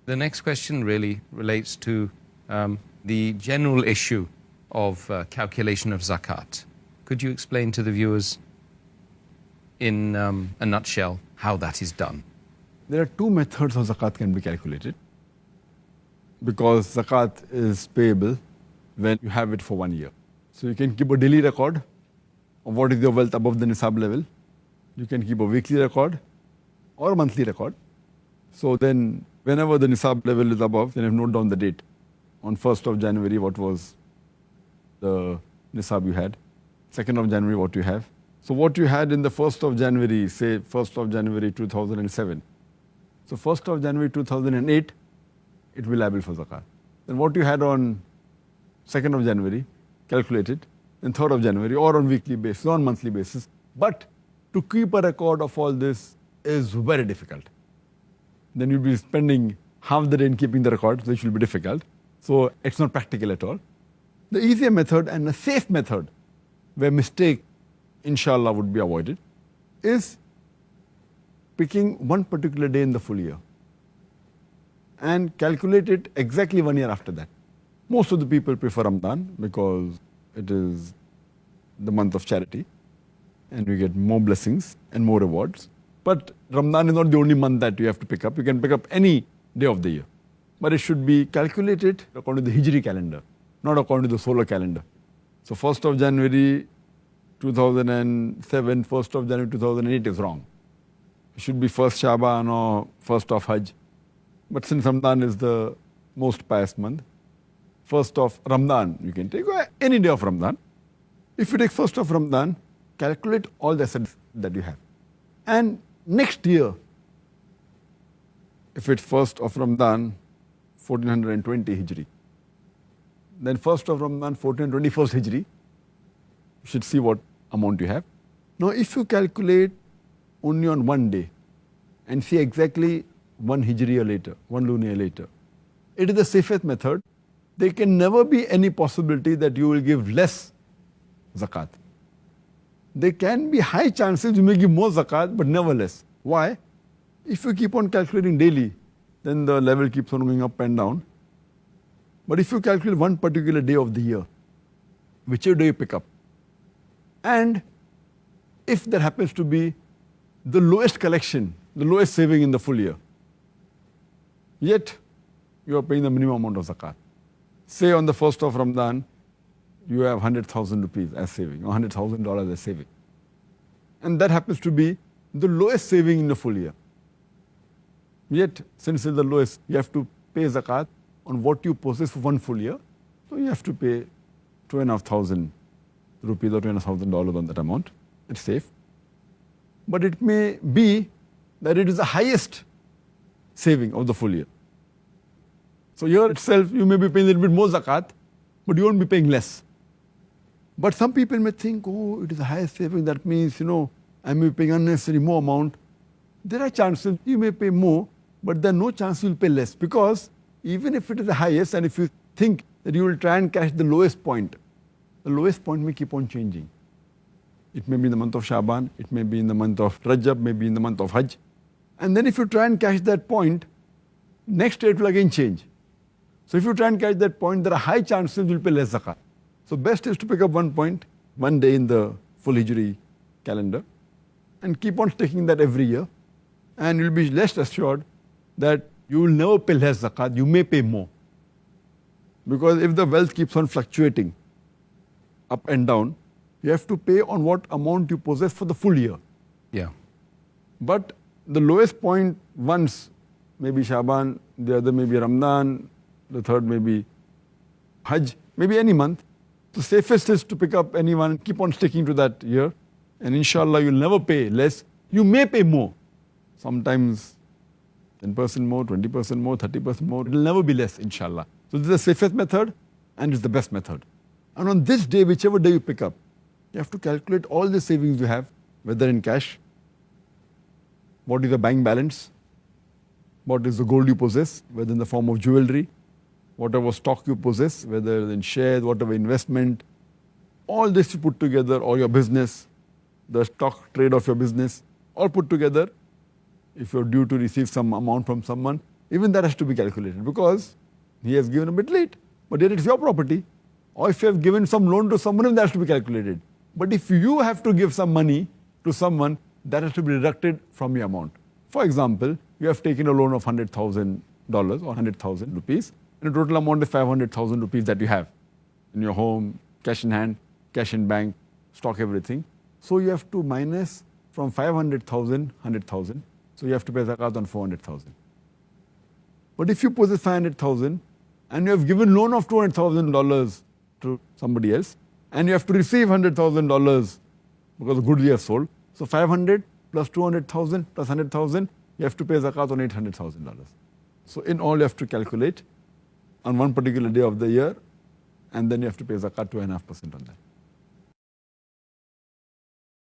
The next question really relates to the general issue of calculation of zakat. Could you explain to the viewers in a nutshell how that is done? There are two methods of zakat can be calculated, because zakat is payable when you have it for 1 year. So you can keep a daily record of what is your wealth above the nisab level. You can keep a weekly record or a monthly record. So then whenever the nisab level is above, then you note down the date. On 1st of January, what was the nisab you had? 2nd of January, what you have. So what you had in the 1st of January, say 1st of January 2007. So 1st of January 2008, it will be liable for zakat. Then what you had on 2nd of January, calculate it. Then 3rd of January, or on weekly basis, or on monthly basis. But to keep a record of all this is very difficult. Then you'll be spending half the day in keeping the record, which will be difficult. So it's not practical at all. The easier method and a safe method, where mistake, inshallah, would be avoided, is picking one particular day in the full year and calculate it exactly 1 year after that. Most of the people prefer Ramadan because it is the month of charity and you get more blessings and more rewards. But Ramadan is not the only month that you have to pick up. You can pick up any day of the year. But it should be calculated according to the Hijri calendar, not according to the solar calendar. So 1st of January 2007, 1st of January 2008 is wrong. It should be 1st Shaban or 1st of Hajj. But since Ramadan is the most pious month, 1st of Ramadan, you can take any day of Ramadan. If you take 1st of Ramadan, calculate all the assets that you have. And next year, if it's 1st of Ramadan, 1420 Hijri, then 1st of Ramadan, 1421st Hijri, you should see what amount you have. Now, if you calculate only on one day and see exactly 1 Hijri year later, 1 lunar year later, it is the safest method. There can never be any possibility that you will give less zakat. There can be high chances you may give more zakat, but never less. Why? If you keep on calculating daily, then the level keeps on going up and down. But if you calculate one particular day of the year, whichever day you pick up, and if there happens to be the lowest collection, the lowest saving in the full year, yet you are paying the minimum amount of zakat. Say on the 1st of Ramadan, you have 100,000 rupees as saving, or $100,000 as saving. And that happens to be the lowest saving in the full year. Yet, since it's the lowest, you have to pay zakat on what you possess for one full year. So you have to pay 2,500 rupees or $2,500 on that amount. It's safe. But it may be that it is the highest saving of the full year. So here itself, you may be paying a little bit more zakat, but you won't be paying less. But some people may think, oh, it is the highest saving. That means, I may be paying unnecessarily more amount. There are chances you may pay more, but there are no chance you will pay less. Because even if it is the highest, and if you think that you will try and catch the lowest point may keep on changing. It may be in the month of Shaban, it may be in the month of Rajab, maybe in the month of Hajj. And then if you try and catch that point, next year it will again change. So if you try and catch that point, there are high chances you will pay less zakat. So best is to pick up one point, one day in the full Hijri calendar, and keep on taking that every year. And you'll be less assured that you will never pay less zakat, you may pay more. Because if the wealth keeps on fluctuating up and down, you have to pay on what amount you possess for the full year. Yeah. But the lowest point once, maybe Shaban, the other may be Ramadan, the third may be Hajj, maybe any month. The safest is to pick up any one and keep on sticking to that year. And inshallah, you'll never pay less. You may pay more. Sometimes 10% more, 20% more, 30% more. It will never be less, inshallah. So this is the safest method and it's the best method. And on this day, whichever day you pick up, you have to calculate all the savings you have, whether in cash, what is the bank balance, what is the gold you possess, whether in the form of jewelry, whatever stock you possess, whether in shares, whatever investment, all this you put together, or your business, the stock trade of your business, all put together. If you're due to receive some amount from someone, even that has to be calculated because he has given a bit late, but yet it's your property. Or if you have given some loan to someone, that has to be calculated. But if you have to give some money to someone, that has to be deducted from your amount. For example, you have taken a loan of $100,000 or 100,000 rupees, and the total amount is 500,000 rupees that you have in your home, cash in hand, cash in bank, stock, everything. So you have to minus from 500,000, 100,000. So you have to pay zakat on 400,000. But if you possess 500,000 and you have given loan of $200,000 to somebody else, and you have to receive $100,000 because the goods you have sold, so 500 plus 200,000 plus 100,000, you have to pay zakat on $800,000. So in all, you have to calculate on one particular day of the year, and then you have to pay zakat 2.5% on that.